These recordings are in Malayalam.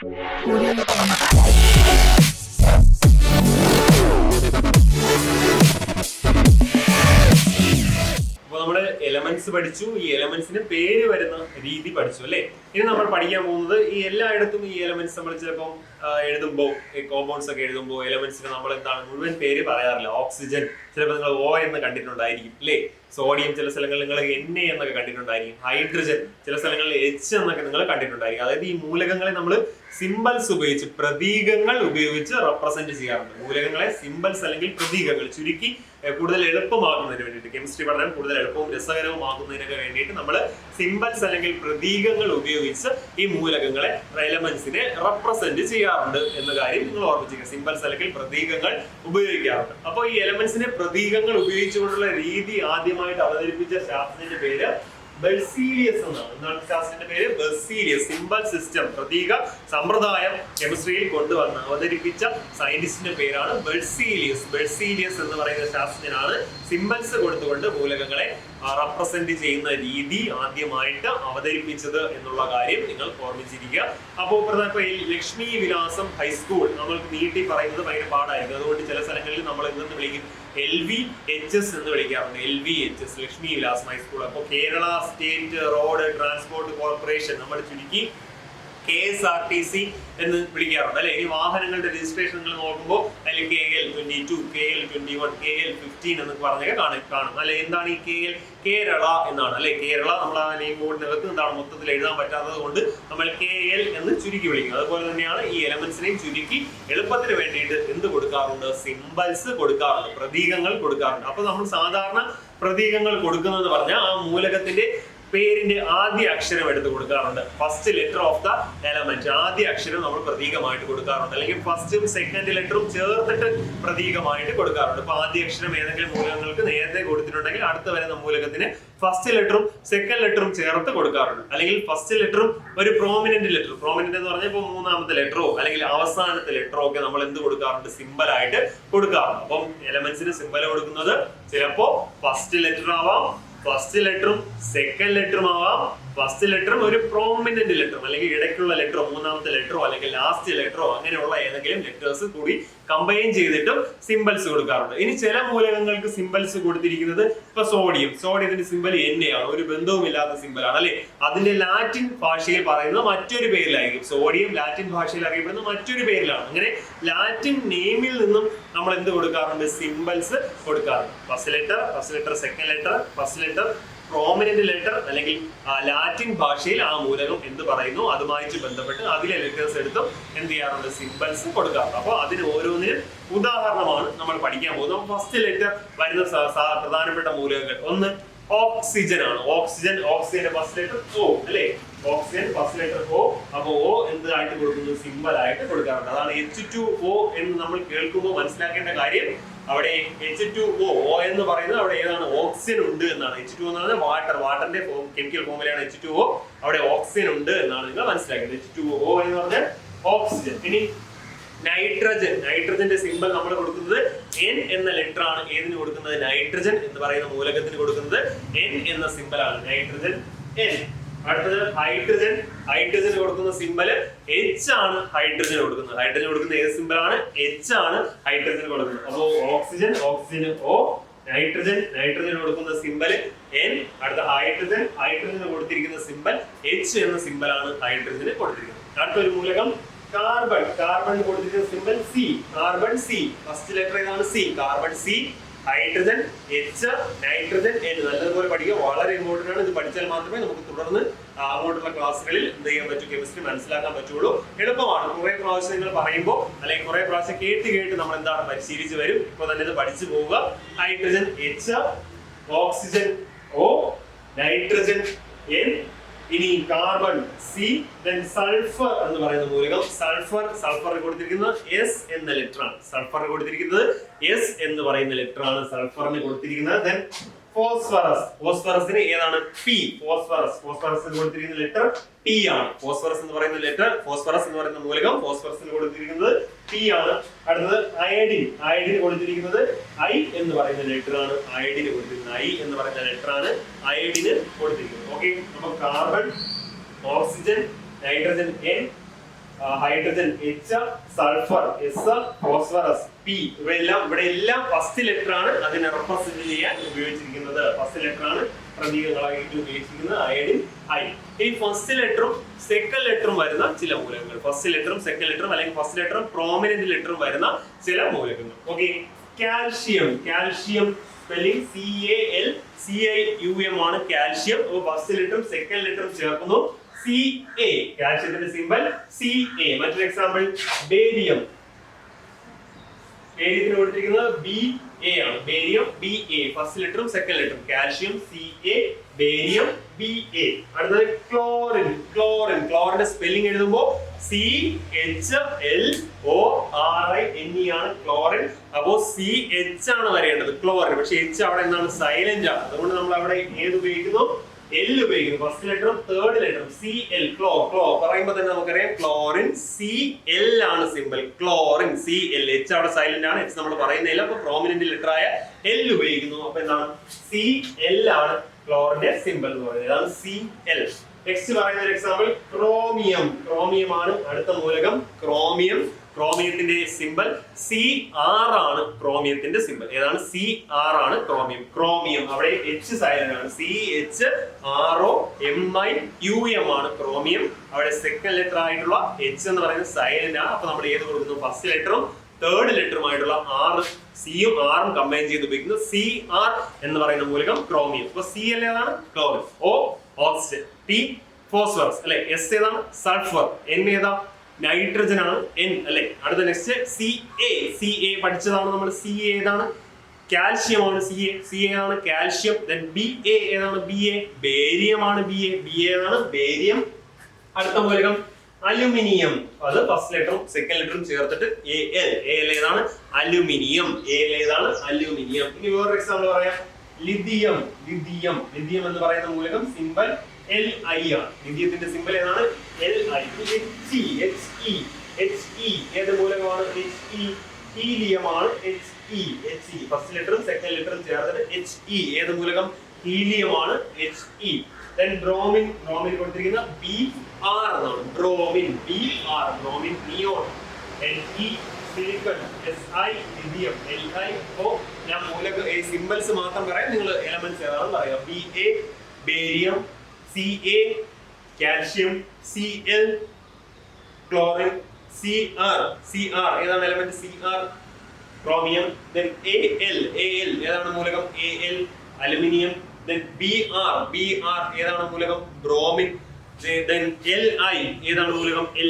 നമ്മള് എലമെന്റ്സ് പഠിച്ചു. ഈ എലമെന്റ്സിന് പേര് വരുന്ന രീതി പഠിച്ചു അല്ലെ. ഇനി നമ്മൾ പഠിക്കാൻ പോകുന്നത് ഈ എല്ലായിടത്തും ഈ എലമെന്റ്സ് നമ്മൾ ചിലപ്പോൾ എഴുതുമ്പോൾ കോമ്പൗണ്ട്സ് ഒക്കെ എഴുതുമ്പോൾ എലമെന്റ്സിന് നമ്മൾ എന്താണ് മുഴുവൻ പേര് പറയാറില്ല. ഓക്സിജൻ ചിലപ്പോൾ നിങ്ങൾ O എന്ന് കണ്ടിട്ടുണ്ടായിരിക്കും അല്ലെ. സോഡിയം ചില സ്ഥലങ്ങളിൽ നിങ്ങൾ Na എന്നൊക്കെ കണ്ടിട്ടുണ്ടായിരിക്കും. ഹൈഡ്രജൻ ചില സ്ഥലങ്ങളിൽ H എന്നൊക്കെ നിങ്ങൾ കണ്ടിട്ടുണ്ടായിരിക്കും. അതായത് ഈ മൂലകങ്ങളെ നമ്മൾ സിംബൽസ് ഉപയോഗിച്ച്, പ്രതീകങ്ങൾ ഉപയോഗിച്ച് റെപ്രസെന്റ് ചെയ്യാറുണ്ട്. മൂലകങ്ങളെ സിംബൽസ് അല്ലെങ്കിൽ പ്രതീകങ്ങൾ ചുരുക്കി കൂടുതൽ എളുപ്പമാക്കുന്നതിന് വേണ്ടിയിട്ട്, കെമിസ്ട്രി പഠനം കൂടുതൽ എളുപ്പവും രസകരവുമാക്കുന്നതിനൊക്കെ വേണ്ടിയിട്ട് നമ്മൾ സിംബൽസ് അല്ലെങ്കിൽ പ്രതീകങ്ങൾ ഉപയോഗിച്ച് ഈ മൂലകങ്ങളെ, എലമെന്റ്സിനെ റെപ്രസെന്റ് ചെയ്യാറുണ്ട് എന്ന കാര്യം നിങ്ങൾ ഓർമ്മിച്ചിരിക്കുക. സിംബൽസ് അല്ലെങ്കിൽ പ്രതീകങ്ങൾ ഉപയോഗിക്കാറുണ്ട്. അപ്പോൾ ഈ എലമെന്റ്സിനെ പ്രതീകങ്ങൾ ഉപയോഗിച്ചുകൊണ്ടുള്ള രീതി ആദ്യമായിട്ട് അവതരിപ്പിച്ച ശാസ്ത്രത്തിന്റെ പേര് ബെർസീലിയസ് എന്നാണ്. എന്താണ് ശാസ്ത്രത്തിന്റെ പേര്? ബെർസീലിയസ്. സിംബൽ സിസ്റ്റം, പ്രതീക സമ്പ്രദായം കെമിസ്ട്രിയിൽ കൊണ്ടുവന്ന് അവതരിപ്പിച്ച സയന്റിസ്റ്റിന്റെ പേരാണ് ബെർസീലിയസ്. ബെർസീലിയസ് എന്ന് പറയുന്ന ശാസ്ത്രജ്ഞനാണ് സിംബൽസ് കൊടുത്തുകൊണ്ട് മൂലകങ്ങളെ റെപ്രസെന്റ് ചെയ്യുന്ന രീതി ആദ്യമായിട്ട് അവതരിപ്പിച്ചത് എന്നുള്ള കാര്യം നിങ്ങൾ ഓർമ്മിച്ചിരിക്കുക. അപ്പോൾ ഇപ്പൊ ഈ ലക്ഷ്മി വിലാസം ഹൈസ്കൂൾ നമ്മൾക്ക് നീട്ടി പറയുന്നത് ഭയങ്കര പാടായിരിക്കും. അതുകൊണ്ട് ചില സ്ഥലങ്ങളിൽ നമ്മൾ എന്തെന്ന് വിളിക്കും? LVHS എന്ന് വിളിക്കാറുണ്ട്. LVHS, ലക്ഷ്മി വിലാസം ഹൈസ്കൂൾ. അപ്പോൾ Kerala state road transport corporation നമ്മൾ ചുരുക്കി KSRTC എന്ന് വിളിക്കാറുണ്ട് അല്ലെ. ഈ വാഹനങ്ങളുടെ രജിസ്ട്രേഷൻ നിങ്ങൾ നോക്കുമ്പോൾ അതിൽ KL22, KL21, KL15 എന്നൊക്കെ പറഞ്ഞൊക്കെ കാണും അല്ലെ. എന്താണ് ഈ കേരള എന്നാണ് അല്ലെ. കേരള നമ്മൾ ആ നെയിം ബോർഡിനകത്ത് എന്താണ് മൊത്തത്തിൽ എഴുതാൻ പറ്റാത്തത് കൊണ്ട് നമ്മൾ KL എന്ന് ചുരുക്കി വിളിക്കും. അതുപോലെ തന്നെയാണ് ഈ എലമെന്റ്സിനെയും ചുരുക്കി എളുപ്പത്തിന് വേണ്ടിയിട്ട് എന്ത് കൊടുക്കാറുണ്ട്? സിംബൽസ് കൊടുക്കാറുണ്ട്, പ്രതീകങ്ങൾ കൊടുക്കാറുണ്ട്. അപ്പൊ നമ്മൾ സാധാരണ പ്രതീകങ്ങൾ കൊടുക്കുന്നതെന്ന് പറഞ്ഞാൽ ആ മൂലകത്തിന്റെ പേരിന്റെ ആദ്യ അക്ഷരം എടുത്ത് കൊടുക്കാറുണ്ട്. First letter of the element, ആദ്യ അക്ഷരം നമ്മൾ പ്രതീകമായിട്ട് കൊടുക്കാറുണ്ട്. അല്ലെങ്കിൽ ഫസ്റ്റും സെക്കൻഡ് ലെറ്ററും ചേർത്തിട്ട് പ്രതീകമായിട്ട് കൊടുക്കാറുണ്ട്. ഇപ്പൊ ആദ്യ അക്ഷരം ഏതെങ്കിലും മൂലകങ്ങൾക്ക് നേരത്തെ കൊടുത്തിട്ടുണ്ടെങ്കിൽ അടുത്ത വരുന്ന മൂലകത്തിന് ഫസ്റ്റ് ലെറ്ററും സെക്കൻഡ് ലെറ്ററും ചേർത്ത് കൊടുക്കാറുണ്ട്. അല്ലെങ്കിൽ ഫസ്റ്റ് ലെറ്ററും ഒരു പ്രോമിനന്റ് ലെറ്റർ, പ്രോമിനന്റ് എന്ന് പറഞ്ഞാൽ ഇപ്പൊ മൂന്നാമത്തെ ലെറ്ററോ അല്ലെങ്കിൽ അവസാനത്തെ ലെറ്ററോ ഒക്കെ നമ്മൾ എന്ത് കൊടുക്കാറുണ്ട്? സിംബൽ ആയിട്ട് കൊടുക്കാറുണ്ട്. അപ്പം എലമെന്റ്സിന് സിംബൽ കൊടുക്കുന്നത് ചിലപ്പോ ഫസ്റ്റ് ലെറ്റർ ആവാം, ഫസ്റ്റ് ലെറ്ററും സെക്കൻഡ് ലെറ്ററും ആവാം, ഫസ്റ്റ് ലെറ്ററും ഒരു പ്രോമിനന്റ് ലെറ്ററും അല്ലെങ്കിൽ ഇടയ്ക്കുള്ള ലെറ്ററോ മൂന്നാമത്തെ ലെറ്ററോ അല്ലെങ്കിൽ ലാസ്റ്റ് ലെറ്ററോ അങ്ങനെയുള്ള ഏതെങ്കിലും ലെറ്റേഴ്സ് കൂടി കമ്പൈൻ ചെയ്തിട്ടും സിംബൽസ് കൊടുക്കാറുണ്ട്. ഇനി ചില മൂലകങ്ങൾക്ക് സിംബൽസ് കൊടുത്തിരിക്കുന്നത് ഇപ്പൊ സോഡിയത്തിന്റെ സിംബൽ Na ആണ്, ഒരു ബന്ധവുമില്ലാത്ത സിംബൽ ആണ് അല്ലെ. അതിന്റെ ലാറ്റിൻ ഭാഷയിൽ പറയുന്നത് മറ്റൊരു പേരിലായിരിക്കും. സോഡിയം ലാറ്റിൻ ഭാഷയിൽ അറിയപ്പെടുന്നത് മറ്റൊരു പേരിലാണ്. അങ്ങനെ ലാറ്റിൻ നെയിമിൽ നിന്നും നമ്മൾ എന്ത് കൊടുക്കാറുണ്ട്? സിംബൽസ് കൊടുക്കാറുണ്ട്. First letter, second letter, first letter, prominent letter അല്ലെങ്കിൽ ലാറ്റിൻ ഭാഷയിൽ ആ മൂലകം എന്ത് പറയുന്നു അതുമായിട്ട് ബന്ധപ്പെട്ട് അതിലെ ലെറ്റേഴ്സ് എടുത്തും എന്ത് ചെയ്യാറുണ്ട്? സിംബൽസ് കൊടുക്കാറുണ്ട്. അപ്പോൾ അതിന് ഓരോന്നിനും ഉദാഹരണമാണ് നമ്മൾ പഠിക്കാൻ പോകുന്നത്. ഫസ്റ്റ് ലെറ്റർ വരുന്ന പ്രധാനപ്പെട്ട മൂലകങ്ങൾ ഒന്ന് ഓക്സിജൻ ആണ്. ഓക്സിജന്റെ ഫസ്റ്റ് ലെറ്റർ O അല്ലെ. Oxygen first letter O. അപ്പൊ O എന്തായിട്ട് കൊടുക്കുന്നത്? സിംബൽ ആയിട്ട് കൊടുക്കാറുണ്ട്. അതാണ് H2O എന്ന് നമ്മൾ കേൾക്കുമ്പോൾ മനസ്സിലാക്കേണ്ട കാര്യം. അവിടെ H2O എന്ന് പറയുന്നത് അവിടെ ഏതാണ്? ഓക്സിജൻ ഉണ്ട് എന്നാണ്. H2O എന്ന് പറഞ്ഞാൽ വാട്ടറിന്റെ കെമിക്കൽ ഫോമുലയാണ് H2O. അവിടെ ഓക്സിജൻ ഉണ്ട് എന്നാണ് നിങ്ങൾ മനസ്സിലാക്കുന്നത്. H2O എന്ന് പറഞ്ഞാൽ ഓക്സിജൻ. ഇനി നൈട്രജന്റെ സിംബൽ നമ്മൾ കൊടുക്കുന്നത് N എന്ന ലെറ്റർ ആണ്. ഏതിന് കൊടുക്കുന്നത്? നൈട്രജൻ എന്ന് പറയുന്ന മൂലകത്തിന് കൊടുക്കുന്നത് N എന്ന സിംബൽ ആണ്. Nitrogen N. അടുത്തത് ഹൈഡ്രജൻ കൊടുക്കുന്ന സിംബല് H ആണ്. ഹൈഡ്രജൻ കൊടുക്കുന്ന ഏത് സിംബൽ ആണ്? H ആണ് ഹൈഡ്രജൻ കൊടുക്കുന്നത്. അപ്പോ ഓക്സിജൻ O, നൈട്രജൻ കൊടുക്കുന്ന സിംബൽ N. അടുത്ത ഹൈഡ്രജന് കൊടുത്തിരിക്കുന്ന സിംബൽ H എന്ന സിംബൽ ആണ് ഹൈഡ്രജന് കൊടുത്തിരിക്കുന്നത്. അടുത്തൊരു മൂലകം കാർബൺ കൊടുത്തിരിക്കുന്ന symbol carbon C. First letter ഏതാണ്? C. Carbon C, hydrogen H, nitrogen N. നല്ലതുപോലെ പഠിക്കുക, വളരെ ഇമ്പോർട്ടന്റ് ആണ്. ഇത് പഠിച്ചാൽ മാത്രമേ നമുക്ക് തുടർന്ന് അങ്ങോട്ടുള്ള ക്ലാസ്സുകളിൽ എന്ത് ചെയ്യാൻ പറ്റും? കെമിസ്ട്രി മനസ്സിലാക്കാൻ പറ്റുള്ളൂ. എളുപ്പമാണ്. കുറെ പ്രാവശ്യം നിങ്ങൾ പറയുമ്പോൾ അല്ലെങ്കിൽ കുറെ പ്രാവശ്യം കേട്ട് നമ്മൾ എന്താണ് പരിശീലിച്ച് വരും. ഇപ്പൊ തന്നെ ഇത് പഠിച്ചു പോവുക. Hydrogen H, oxygen O, nitrogen N. ഇനി കാർബൺ C, then സൾഫർ എന്ന് പറയുന്ന മൂലകം. സൾഫർ കൊടുത്തിരിക്കുന്നത് S എന്ന ലെറ്റർ ആണ്. എന്ന് പറയുന്ന ലെറ്റർ ആണ് സൾഫറിന് കൊടുത്തിരിക്കുന്നത്. then ഫോസ്ഫറസിന് ഏതാണ്? P. ഫോസ്ഫറസിന് കൊടുത്തിരിക്കുന്ന ലെറ്റർ P ആണ്. ഫോസ്ഫറസ് എന്ന് പറയുന്ന മൂലകം ഫോസ്ഫറസിന് കൊടുത്തിരിക്കുന്നത് P ആണ്. അടുത്തത് അയഡിന് കൊടുത്തിരിക്കുന്നത് I എന്ന് പറയുന്ന ലെറ്റർ ആണ്. അയഡിന് കൊടുത്തിരിക്കുന്നത്. ഓക്കെ, അപ്പൊ carbon, oxygen, nitrogen N, hydrogen H, sulphur S, phosphorus P. ഇവിടെ എല്ലാം ഫസ്റ്റ് ലെറ്റർ ആണ് അതിനെ റെപ്രസെന്റ് ചെയ്യാൻ ഉപയോഗിച്ചിരിക്കുന്നത്. ഫസ്റ്റ് ലെറ്റർ ആണ് പ്രതീകങ്ങളായിട്ട് ഉപയോഗിച്ചിരിക്കുന്നത് അയഡിൻ, ഐ. ഇനി ഫസ്റ്റ് ലെറ്ററും സെക്കൻഡ് ലെറ്ററും വരുന്ന ചില മൂലകങ്ങൾ, ഫസ്റ്റ് ലെറ്ററും സെക്കൻഡ് ലെറ്ററും അല്ലെങ്കിൽ ഫസ്റ്റ് ലെറ്ററും പ്രോമിനന്റ് ലെറ്ററും വരുന്ന ചില മൂലകങ്ങൾ. Okay, calcium. Calcium spelling CALCIUM ആണ് കാൽഷ്യം. ഫസ്റ്റ് ലെറ്ററും സെക്കൻഡ് ലെറ്ററും ചേർക്കുന്നു CA. കാൽഷ്യത്തിന്റെ സിമ്പൽ CA. മറ്റൊരു എക്സാമ്പിൾ ബേരിയം. ബേരിയത്തിന് കൊടുത്തിരിക്കുന്നത് BA ആണ്. Barium BA. ഫസ്റ്റ് ലെറ്ററും സെക്കൻഡ് ലെറ്ററും കാൽഷ്യം CA, ബേരിയം BA. അടുത്തത് ക്ലോറിൻ. ക്ലോറിൻ. ക്ലോറിന്റെ സ്പെല്ലിംഗ് എഴുതുമ്പോൾ CHLORINE ആണ് ക്ലോറിൻ. അപ്പോ CH ആണ് വരേണ്ടത് ക്ലോറിൻ. പക്ഷെ H അവിടെ എന്താണ് സൈലന്റ് ആണ്. അതുകൊണ്ട് നമ്മൾ അവിടെ ഏത് ഉപയോഗിക്കുന്നു? L ഉപയോഗിക്കുന്നു. ഫസ്റ്റ് ലെറ്ററും തേർഡ് ലെറ്ററും CL. ക്ലോ പറയുമ്പോൾ തന്നെ നമുക്കറിയാം ക്ലോറിൻ CL ആണ് സിമ്പിൾ. Chlorine CL. H അവിടെ സൈലന്റ് ആണ്. H നമ്മൾ പറയുന്നില്ല. അപ്പൊ പ്രോമിനന്റ് ലെറ്റർ ആയ L ഉപയോഗിക്കുന്നു. അപ്പൊ എന്താണ്? CL ആണ് ക്ലോറിന്റെ സിമ്പിൾ എന്ന് പറയുന്നത്. ഇതാണ് CL. നെക്സ്റ്റ് പറയുന്ന ഒരു എക്സാമ്പിൾ ക്രോമിയം. ക്രോമിയം ആണ് അടുത്ത മൂലകം. ക്രോമിയം. ക്രോമിയത്തിന്റെ സിമ്പൽ CR ആണ്. ക്രോമിയത്തിന്റെ സിമ്പൽ ഏതാണ്? CR ആണ് ക്രോമിയം. ക്രോമിയം അവിടെ H സൈലന്റ് ആണ്. CHROMIUM ആണ് ക്രോമിയം. അവിടെ സെക്കൻഡ് ലെറ്റർ ആയിട്ടുള്ള H എന്ന് പറയുന്നത് സൈലന്റ് ആണ്. അപ്പൊ നമ്മൾ ഏത് കൊടുക്കുന്നു? ഫസ്റ്റ് ലെറ്ററും തേർഡ് ലെറ്ററുമായിട്ടുള്ള സിയും ആറും കമ്പൈൻ ചെയ്ത് ഉപയോഗിക്കുന്നു CR എന്ന് പറയുന്ന മൂലകം ക്രോമിയം. അപ്പൊ CL ഏതാണ്? Chlorine. O oxygen. P phosphorus അല്ലെ. S ഏതാണ്? സൾഫർ. N ഏതാ? നൈട്രജൻ ആണ്. N അല്ലെ. അടുത്ത നെക്സ്റ്റ് CA പഠിച്ചതാണ് നമ്മൾ. CA ഏതാണ്? കാൽഷ്യം ആണ്. CA ആണ് കാൽഷ്യം. BA ഏതാണ്? BA ബേരിയം ആണ്. BA ഏതാണ്? ബേരിയം. അടുത്ത മൂലകം അലുമിനിയം. അത് ഫസ്റ്റ് ലെറ്ററും സെക്കൻഡ് ലെറ്ററും ചേർത്തിട്ട് AL ഏതാണ്? അലുമിനിയം. ഏതാണ്? അലുമിനിയം. ഇനി വേറൊരു എക്സാമ്പിൾ പറയാം. ലിഥിയം. ലിഥിയം എന്ന് പറയുന്ന മൂലകം സിമ്പൽ Li ആണ്. ലിഥിയത്തിന്റെ സിമ്പൽ ഏതാണ്? Li. He ഏത് മൂലകമാണ്? He. ഹീലിയം ആണ്. He. ഫസ്റ്റ് ലെറ്ററും സെക്കൻഡ് ലെറ്ററും ചേർത്തിട്ട് He ഏത് മൂലകം? ഹീലിയം ആണ്. He. ബ്രോമിൻ. ബ്രോമിൻ കൊടുത്തിരിക്കുന്ന Br എന്നാണ്. Bromine. Br. Bromine. Neon. Ne silicon. Si lithium. Li. അപ്പോ ഞാൻ മൂലക സിമ്പൽസ് മാത്രം പറയാം, നിങ്ങൾ എലമെന്റ്സ് ഏതാണെന്ന് പറയാം. Ba barium, Ca calcium, Cl chlorine, Cr ഏതാണ് എലമെന്റ്? Cr chromium. Al ഏതാണ് മൂലകം? Al aluminium. Br ഏതാണ് മൂലകം? ബ്രോമിൻ. Li ഏതാണ് മൂലകം? Li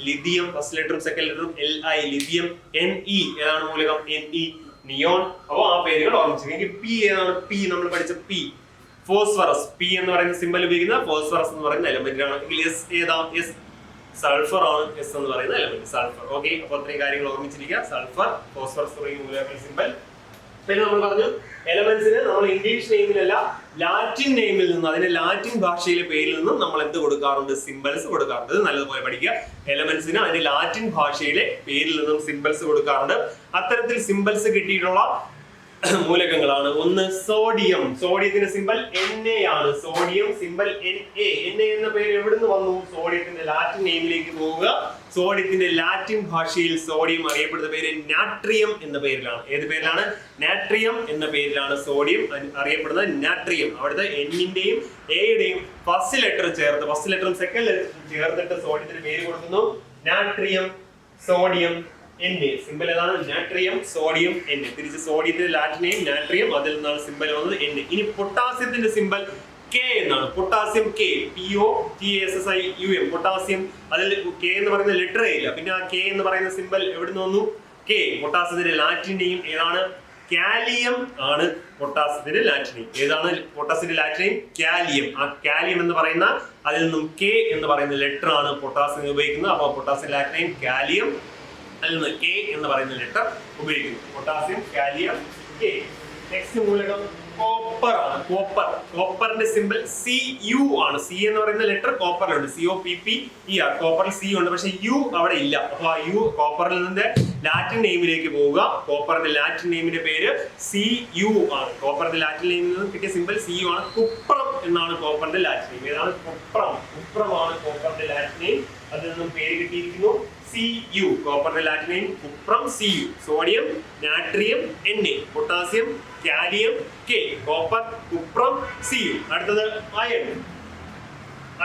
lithium. ഫസ്റ്റ് ലെറ്ററും സെക്കൻഡ് ലെറ്ററും Li ലിഥിയം. Ne ഏതാണ് മൂലകം? Ne neon. അപ്പോൾ ആ പേരുകൾ ഓർമ്മിച്ചു. P ഏതാണ്? P നമ്മൾ പഠിച്ച P ഫോസ്ഫറസ്. P എന്ന് പറയുന്ന സിമ്പൽ ഉപയോഗിക്കുന്ന ഫോസ്ഫറസ് എന്ന് പറയുന്ന എലമെന്റ് ആണ്. S ഏതാ? S സൾഫർ ആണ്. S എന്ന് പറയുന്ന എലമെന്റ് സൾഫർ. ഓക്കെ, അപ്പോൾ അത്രയും കാര്യങ്ങൾ ഓർമ്മിച്ചിരിക്കുക. സൾഫർ, ഫോസ്ഫറസ് തുടങ്ങിയ മൂലകങ്ങൾ സിമ്പൽ. പിന്നെ നമ്മൾ പറഞ്ഞു എലമെന്റ്സിന് നമ്മൾ ഇംഗ്ലീഷ് നെയിമിലല്ല ലാറ്റിൻ നെയിമിൽ നിന്ന്, അതിന്റെ ലാറ്റിൻ ഭാഷയിലെ പേരിൽ നിന്നും നമ്മൾ എന്ത് കൊടുക്കാറുണ്ട്? സിംബൽസ് കൊടുക്കാറുണ്ട്. നല്ലതുപോലെ പഠിക്കുക. എലമെന്റ്സിന് അതിന്റെ ലാറ്റിൻ ഭാഷയിലെ പേരിൽ നിന്നും സിംബൽസ് കൊടുക്കാറുണ്ട്. അത്തരത്തിൽ സിംബൽസ് കിട്ടിയിട്ടുള്ള മൂലകങ്ങളാണ്. ഒന്ന് സോഡിയം. സോഡിയത്തിന്റെ സിമ്പൽ Na ആണ്. സോഡിയം സിമ്പൽ Na എന്ന പേര് എവിടുന്ന് വന്നു? സോഡിയത്തിന്റെ ലാറ്റിൻ നെയിമിലേക്ക് പോവുക. സോഡിയത്തിന്റെ ലാറ്റിൻ ഭാഷയിൽ സോഡിയം അറിയപ്പെടുന്ന പേര് നാട്രിയം എന്ന പേരിലാണ്. ഏത് പേരിലാണ്? നാട്രിയം എന്ന പേരിലാണ് സോഡിയം അറിയപ്പെടുന്നത്. നാട്രിയം. അവിടുത്തെ Nന്റെയും Aയുടെയും ഫസ്റ്റ് ലെറ്റർ ചേർത്ത്, ഫസ്റ്റ് ലെറ്ററും സെക്കൻഡ് ലെറ്ററും ചേർത്തിട്ട് സോഡിയത്തിന് പേര് കൊടുക്കുന്നു നാട്രിയം, സോഡിയം, Na. സിമ്പൽ ഏതാണ്? Natrium, sodium, Na. തിരിച്ച് സോഡിയത്തിന്റെ ലാറ്റിൻ നെയിം നാട്രിയം, അതിൽ നിന്നാണ് സിമ്പൽ വന്നത് Na. ഇനി പൊട്ടാസ്യത്തിന്റെ സിമ്പൽ K എന്നാണ്. Potassium K, POTASSIUM. പൊട്ടാസ്യം. അതിൽ K എന്ന് പറയുന്ന ലെറ്റർ ഇല്ല. പിന്നെ ആ K എന്ന് പറയുന്ന സിമ്പൽ എവിടുന്ന് വന്നു? K. പൊട്ടാസ്യത്തിന്റെ ലാറ്റിൻ നെയിം ഏതാണ്? കാലിയം ആണ് പൊട്ടാസ്യത്തിന്റെ ലാറ്റിൻ നെയിം. ഏതാണ് പൊട്ടാസ്യത്തിന്റെ ലാറ്റിൻ നെയിം? കാലിയം. ആ കാലിയം എന്ന് പറയുന്ന അതിൽ നിന്നും K എന്ന് പറയുന്ന ലെറ്റർ ആണ് പൊട്ടാസ്യം ഉപയോഗിക്കുന്നത്. അപ്പോൾ പൊട്ടാസ്യം ലാറ്റിൻ നെയിം കാലിയം, അതിൽ നിന്ന് K എന്ന് പറയുന്ന ലെറ്റർ ഉപയോഗിക്കുന്നു. Potassium, kalium, K. നെക്സ്റ്റ് മൂലകം കോപ്പർ ആണ്. കോപ്പറിന്റെ സിമ്പൽ Cu ആണ്. C എന്ന് പറയുന്ന ലെറ്റർ കോപ്പറിലുണ്ട്. COPPER. കോപ്പറിൽ C ഉണ്ട്, പക്ഷെ U അവിടെ ഇല്ല. അപ്പൊ ആ U കോപ്പറിൽ നിന്ന് ലാറ്റിൻ നെയിമിലേക്ക് പോവുക. കോപ്പറിന്റെ ലാറ്റിൻ നെയിമിന്റെ പേര് Cu ആണ്. കോപ്പറിന്റെ ലാറ്റിൻ നെയിമിൽ നിന്ന് കിട്ടിയ സിമ്പൽ Cu ആണ്. കുപ്രം എന്നാണ് കോപ്പറിന്റെ ലാറ്റിൻ നെയിം. ഏതാണ്? കുപ്രമാണ് കോപ്പറിന്റെ ലാറ്റിൻ നെയിം. അതിൽ നിന്നും പേര് കിട്ടിയിരിക്കുന്നു Cu. കോപ്പറിന്റെ Latin name cuprum Cu. Sodium natrium Na. Potassium kalium K. Copper cuprum Cu. അടുത്തത് അയൺ.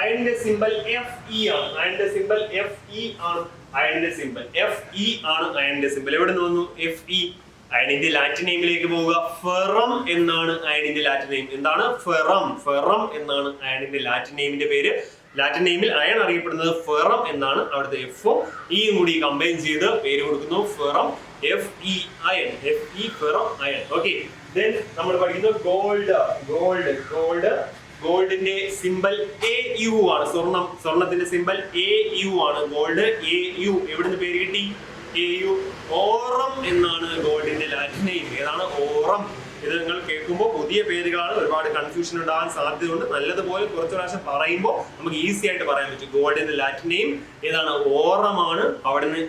അയണിന്റെ സിമ്പൽ Fe ആണ്. അയണിന്റെ സിമ്പൽ Fe ആണ്. അയണിന്റെ സിമ്പൽ Fe ആണ്. അയണിന്റെ സിമ്പൽ എവിടെ നിന്ന് വന്നു? Fe. അയണിന്റെ ലാറ്റിൻ നെയിമിലേക്ക് പോവുക. ഫെറം എന്നാണ് അയണിന്റെ ലാറ്റിൻ നെയിം. എന്താണ്? ഫെറം. ഫെറം എന്നാണ് അയണിന്റെ ലാറ്റിൻ നെയിമിന്റെ പേര്. ലാറ്റിൻ നെയിമിൽ അയൺ അറിയപ്പെടുന്നത് ഫെറം എന്നാണ്. അവിടുത്തെ എഫും ഇയും കൂടി കമ്പൈൻ ചെയ്ത് പേര് കൊടുക്കുന്നു ferrum. Fe iron. Fe ferrum iron. Okay. Then നമ്മൾ പഠിക്കുന്നത് ഗോൾഡ്. ഗോൾഡ്. ഗോൾഡിന്റെ സിമ്പൽ Au ആണ്. സ്വർണത്തിന്റെ സിമ്പൽ Au ആണ്. Gold Au. എവിടുന്ന് പേര് കിട്ടി? Au. ഓറം എന്നാണ് ഗോൾഡിന്റെ ലാറ്റിൻ നെയിം. ഏതാണ്? ഓറം. ഇത് നിങ്ങൾ കേൾക്കുമ്പോൾ പുതിയ പേരുകളാണ്, ഒരുപാട് കൺഫ്യൂഷൻ ഉണ്ടാകാൻ സാധ്യതയുണ്ട്. നല്ലതുപോലെ കുറച്ചു പ്രാവശ്യം പറയുമ്പോൾ നമുക്ക് ഈസി ആയിട്ട് പറയാൻ പറ്റും. ഗോൾഡിന്റെ ലാറ്റിൻ നെയിം ഏതാണ്? ഓറമാണ്. അവിടെ നിന്ന്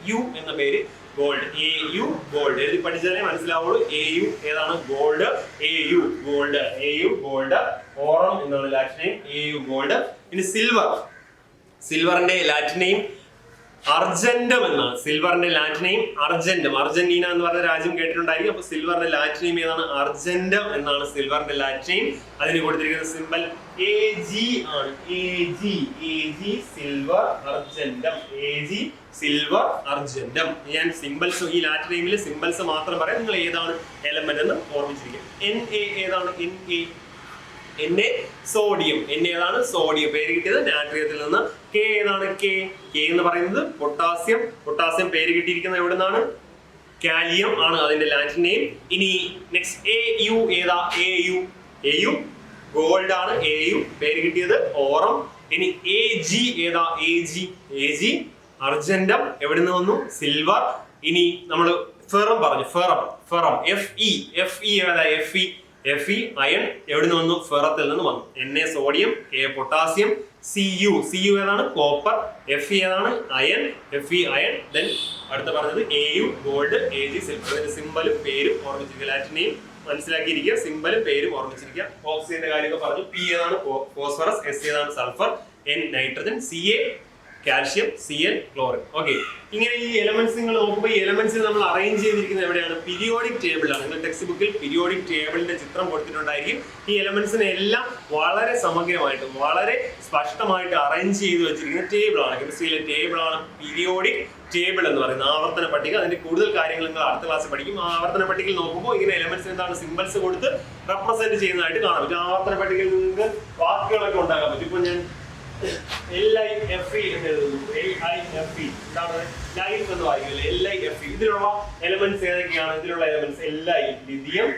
Au എന്ന പേര് ഗോൾഡ്. Au ഗോൾഡ് എഴുതി പഠിച്ചാലേ മനസ്സിലാവുള്ളൂ. Au ഏതാണ്? ഗോൾഡ്. Au gold. ഓറം എന്നാണ് ലാറ്റിൻ നെയിം. Au gold. ഇനി സിൽവറിന്റെ ലാറ്റിൻ നെയിം അർജന്റം എന്നാണ്. സിൽവറിന്റെ ലാറ്റിൻ നെയിം അർജന്റം. അർജന്റീന എന്ന് പറഞ്ഞ രാജ്യം കേട്ടിട്ടുണ്ടായിരിക്കും. അപ്പൊ സിൽവറിന്റെ ലാറ്റിൻ നെയിം ഏതാണ്? അർജന്റം എന്നാണ് സിൽവറിന്റെ ലാറ്റിൻ നെയിം. അതിന് കൊടുത്തിരിക്കുന്ന സിമ്പൽ Ag ആണ്. Ag silver argentum. Ag silver argentum. ഞാൻ സിംബൽസ്, ഈ ലാറ്റിൻ നെയിമിലെ സിംബൽസ് മാത്രം പറയാം. നിങ്ങൾ ഏതാണ് എലമെന്റ് എന്ന് ഓർമ്മിച്ചിരിക്കുക. Na ഏതാണ്? Na sodium. Na ഏതാണ്? സോഡിയം. പേര് കിട്ടിയത് നാട്രിയത്തിൽ നിന്ന്. K ഏതാണ്? K എന്ന് പറയുന്നത് പൊട്ടാസ്യം. പൊട്ടാസ്യം പേര് കിട്ടിയിരിക്കുന്നത് എവിടെ നിന്നാണ്? കാലിയം ആണ് അതിന്റെ ലാറ്റിൻ നെയിം. ഇനി നെക്സ്റ്റ് Au ഏതാ? Au ഗോൾഡ് ആണ്. Au പേര് കിട്ടിയത് ഓറം. ഇനി Ag ഏതാ? Ag അർജന്റം. എവിടെ നിന്ന് വന്നു? സിൽവർ. ഇനി നമ്മൾ ഫെറം പറഞ്ഞു. ഫെറം Fe ഏതാ? Fe iron. എവിടെ നിന്ന് വന്നു? ഫെറത്തിൽ നിന്ന് വന്നു. Na sodium, K potassium, Cu ഏതാണ്? കോപ്പർ. Fe ഏതാണ്? അയൺ. Fe iron. ദെൻ അടുത്ത പറഞ്ഞത് Au ഗോൾഡ്, Ag സിൽവർ. അതിന്റെ സിമ്പലും പേരും ഓർമ്മിച്ചിരിക്കുക. Latin name മനസ്സിലാക്കിയിരിക്കുക. സിമ്പലും പേരും ഓർമ്മിച്ചിരിക്കുക. ഓക്സിജന്റെ കാര്യമൊക്കെ പറഞ്ഞു. P ഏതാണ്? ഫോസ്ഫറസ്. S ഏതാണ്? Sulphur. N nitrogen. Ca calcium. Cl chlorine. Okay. ഇങ്ങനെ ഈ എലമെന്റ്സ് നിങ്ങൾ നോക്കുമ്പോൾ ഈ എലമെന്റ്സ് നമ്മൾ അറേഞ്ച് ചെയ്തിരിക്കുന്നത് എവിടെയാണ്? പീരിയോഡിക് ടേബിളിലാണ്. നിങ്ങൾ ടെക്സ്റ്റ് ബുക്കിൽ പീരിയോഡിക് ടേബിളിന്റെ ചിത്രം കൊടുത്തിട്ടുണ്ടായിരിക്കും. ഈ എലമെന്റ്സിനെ എല്ലാം വളരെ സമഗ്രമായിട്ട്, വളരെ സ്പഷ്ടമായിട്ട് അറേഞ്ച് ചെയ്ത് വെച്ചിരിക്കുന്ന ടേബിളാണ്. കെമിസ്ട്രിയിലെ ടേബിളാണ് പീരിയോഡിക് ടേബിൾ എന്ന് പറയുന്നത്. ആവർത്തന പട്ടിക. അതിന്റെ കൂടുതൽ കാര്യങ്ങൾ നിങ്ങൾ അടുത്ത ക്ലാസ്സിൽ പഠിക്കും. ആവർത്തന പട്ടികയിൽ നോക്കുമ്പോൾ ഇങ്ങനെ എലമെന്റ്സ് എന്താണ് സിംബൽസ് കൊടുത്ത് റെപ്രസെന്റ് ചെയ്യുന്നതായിട്ട് കാണാൻ പറ്റും. ആവർത്തന പട്ടികയിൽ നിങ്ങൾക്ക് വാക്കുകളൊക്കെ ഉണ്ടാക്കാൻ പറ്റും. ഇപ്പൊ ഞാൻ LIFE എന്ന് എഴുതുന്നു. LIFE എന്താണ്? ലൈഫ് എന്ന് വായിക്കില്ലേ? LIFE. ഇതിലുള്ള എലമെന്റ്സ് ഏതൊക്കെയാണ്? ഇതിലുള്ള എലമെന്റ്സ് Li ലിഥിയം,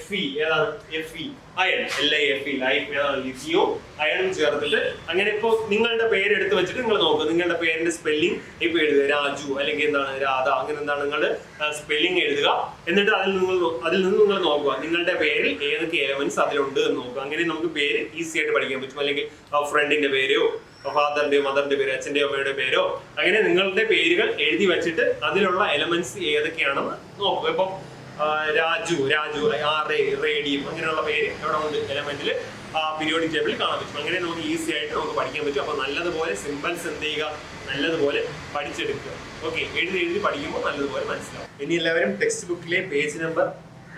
Fe ഏതാണ്? Fe iron. LiFe ലൈഫ് ഏതാണ്? ലിഥിയവും അയണും ചേർത്തിട്ട് അങ്ങനെ. ഇപ്പൊ നിങ്ങളുടെ പേര് എടുത്ത് വെച്ചിട്ട് നിങ്ങൾ നോക്കുക. നിങ്ങളുടെ പേരിന്റെ സ്പെല്ലിംഗ് ഇപ്പൊ എഴുതുക. രാജു അല്ലെങ്കിൽ എന്താണ്? രാധ. അങ്ങനെ എന്താണ് നിങ്ങളുടെ സ്പെല്ലിംഗ് എഴുതുക. എന്നിട്ട് അതിൽ നിന്ന് നിങ്ങൾ നോക്കുക നിങ്ങളുടെ പേരിൽ ഏതൊക്കെ എലമെന്റ്സ് അതിലുണ്ട് എന്ന് നോക്കുക. അങ്ങനെ നമുക്ക് പേര് ഈസി ആയിട്ട് പഠിക്കാൻ പറ്റും. അല്ലെങ്കിൽ ഫ്രണ്ടിന്റെ പേരോ, ഫാദറിന്റെയോ മദറിന്റെ പേരോ, അച്ഛന്റെയോ അമ്മയുടെ പേരോ, അങ്ങനെ നിങ്ങളുടെ പേരുകൾ എഴുതി വെച്ചിട്ട് അതിലുള്ള എലമെന്റ്സ് ഏതൊക്കെയാണെന്ന് നോക്കുക. ഇപ്പം രാജു, റേഡിയം അങ്ങനെയുള്ള പേര് എവിടെ ഉണ്ട്? എലമെന്റിൽ പീരിയോഡിക് ടേബിളിൽ കാണാൻ പറ്റും. അങ്ങനെ നമുക്ക് ഈസി ആയിട്ട് നമുക്ക് പഠിക്കാൻ പറ്റും. അപ്പൊ നല്ലതുപോലെ സിംബൽസ് എന്ത് ചെയ്യുക? നല്ലതുപോലെ പഠിച്ചെടുക്കുക. ഓക്കെ. എഴുതി പഠിക്കുമ്പോൾ നല്ലതുപോലെ മനസ്സിലാവും. ഇനി എല്ലാവരും ടെക്സ്റ്റ് ബുക്കിലെ പേജ് നമ്പർ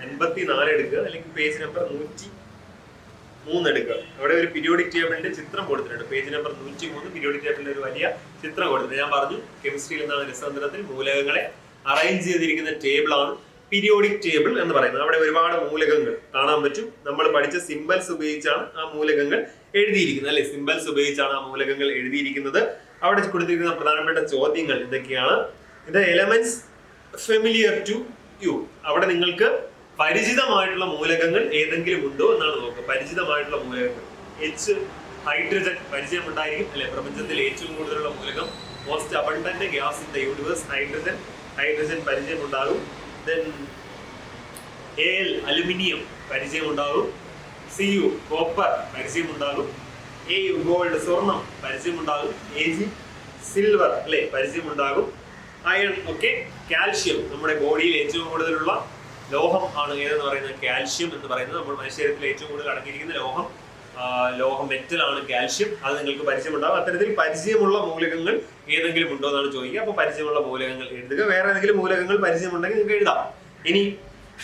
54 എടുക്കുക, അല്ലെങ്കിൽ പേജ് നമ്പർ 103 എടുക്കുക. അവിടെ ഒരു പീരിയോഡിക് ടേബിളിന്റെ ചിത്രം കൊടുത്തിട്ടുണ്ട്. പേജ് നമ്പർ 103 പീരിയോഡിക് ടേബിളിന്റെ ഒരു വലിയ ചിത്രം കൊടുത്തിട്ടുണ്ട്. ഞാൻ പറഞ്ഞു കെമിസ്ട്രിയിൽ എന്താണ് രസതന്ത്രത്തിൽ മൂലകങ്ങളെ അറേഞ്ച് ചെയ്തിരിക്കുന്ന ടേബിളാണ് പീരിയോഡിക് ടേബിൾ എന്ന് പറയുന്നത്. അവിടെ ഒരുപാട് മൂലകങ്ങൾ കാണാൻ പറ്റും. നമ്മൾ പഠിച്ച സിംബൽസ് ഉപയോഗിച്ചാണ് ആ മൂലകങ്ങൾ എഴുതിയിരിക്കുന്നത്, അല്ലെ? സിംബൽസ് ഉപയോഗിച്ചാണ് ആ മൂലകങ്ങൾ എഴുതിയിരിക്കുന്നത്. അവിടെ കൊടുത്തിരിക്കുന്ന പ്രധാനപ്പെട്ട ചോദ്യങ്ങൾ ഇതൊക്കെയാണ്. ഇത് എലമെന്റ്സ് ഫെമിലിയർ ടു യു. അവിടെ നിങ്ങൾക്ക് പരിചിതമായിട്ടുള്ള മൂലകങ്ങൾ ഏതെങ്കിലും ഉണ്ടോ എന്നാണ് നോക്കുക. പരിചിതമായിട്ടുള്ള മൂലകങ്ങൾ. ഹൈഡ്രജൻ പരിചയം ഉണ്ടായിരിക്കും, അല്ലെ? പ്രപഞ്ചത്തിൽ ഏറ്റവും കൂടുതലുള്ള മൂലകം. Most abundant gas in the universe hydrogen പരിചയം ഉണ്ടാകും. Then Al അലുമിനിയം പരിചയം ഉണ്ടാകും. Cu കോപ്പർ പരിചയം ഉണ്ടാകും. Au ഗോൾഡ് സ്വർണം പരിചയം ഉണ്ടാകും. Ag സിൽവർ അല്ലെ പരിചയം ഉണ്ടാകും. അയൺ ഒക്കെ. കാൽഷ്യം നമ്മുടെ ബോഡിയിൽ ഏറ്റവും കൂടുതലുള്ള ലോഹം ആണ് ഏതെന്ന് പറയുന്നത്? കാൽഷ്യം എന്ന് പറയുന്നത്. നമ്മുടെ മനുഷ്യരത്തിൽ ഏറ്റവും കൂടുതൽ അടങ്ങിയിരിക്കുന്ന ലോഹം ലോഹം മെറ്റലാണ് കാൽഷ്യം, അത് നിങ്ങൾക്ക് പരിചയമുണ്ടാകും. അത്തരത്തിൽ പരിചയമുള്ള മൂലകങ്ങൾ ഏതെങ്കിലും ഉണ്ടോ എന്നാണ് ചോദിക്കുക. അപ്പൊ പരിചയമുള്ള മൂലകങ്ങൾ എഴുതുക. വേറെ ഏതെങ്കിലും മൂലകങ്ങൾ പരിചയമുണ്ടെങ്കിൽ നിങ്ങൾക്ക് എഴുതാം. ഇനി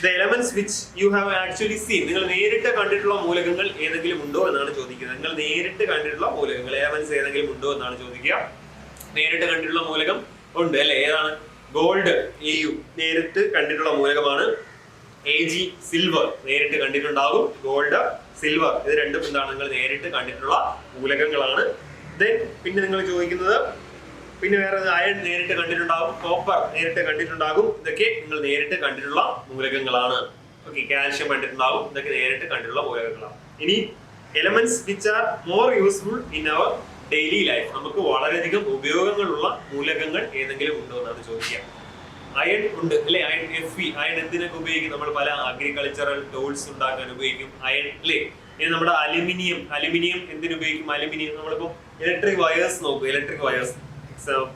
the elements which you have actually seen, നിങ്ങൾ നേരിട്ട് കണ്ടിട്ടുള്ള മൂലകങ്ങൾ ഏതെങ്കിലും ഉണ്ടോ എന്നാണ് ചോദിക്കുന്നത്. നിങ്ങൾ നേരിട്ട് കണ്ടിട്ടുള്ള മൂലകങ്ങൾ എലമെന്റ്സ് ഏതെങ്കിലും ഉണ്ടോ എന്നാണ് ചോദിക്കുക. നേരിട്ട് കണ്ടിട്ടുള്ള മൂലകം ഉണ്ട് അല്ലെ? ഏതാണ്? ഗോൾഡ്, Au നേരിട്ട് കണ്ടിട്ടുള്ള മൂലകമാണ്. Ag സിൽവർ നേരിട്ട് കണ്ടിട്ടുണ്ടാകും. ഗോൾഡ്, സിൽവർ ഇത് രണ്ടും എന്താണ്? നിങ്ങൾ നേരിട്ട് കണ്ടിട്ടുള്ള മൂലകങ്ങളാണ്. പിന്നെ നിങ്ങൾ ചോദിക്കുന്നത് പിന്നെ വേറെ അയൺ നേരിട്ട് കണ്ടിട്ടുണ്ടാകും, കോപ്പർ നേരിട്ട് കണ്ടിട്ടുണ്ടാകും. ഇതൊക്കെ നിങ്ങൾ നേരിട്ട് കണ്ടിട്ടുള്ള മൂലകങ്ങളാണ്. ഓക്കെ, കാൽഷ്യം കണ്ടിട്ടുണ്ടാകും. ഇതൊക്കെ നേരിട്ട് കണ്ടിട്ടുള്ള മൂലകങ്ങളാണ്. ഇനി elements which are more useful in our daily life, നമുക്ക് വളരെയധികം ഉപയോഗങ്ങളുള്ള മൂലകങ്ങൾ ഏതെങ്കിലും ഉണ്ടോ എന്നാണ് ചോദിക്കുക. അയൺ ഉണ്ട് അല്ലെ? അയൺ Fe, അയൺ എന്തിനൊക്കെ ഉപയോഗിക്കും? നമ്മൾ പല അഗ്രികൾച്ചറൽ ടൂൾസ് ഉണ്ടാക്കാൻ ഉപയോഗിക്കും അയൺ അല്ലേ? ഇനി നമ്മുടെ അലുമിനിയം എന്തിനുപയോഗിക്കും? അലുമിനിയം നമ്മളിപ്പോ ഇലക്ട്രിക് വയേഴ്സ് നോക്കും. ഇലക്ട്രിക് വയേഴ്സ്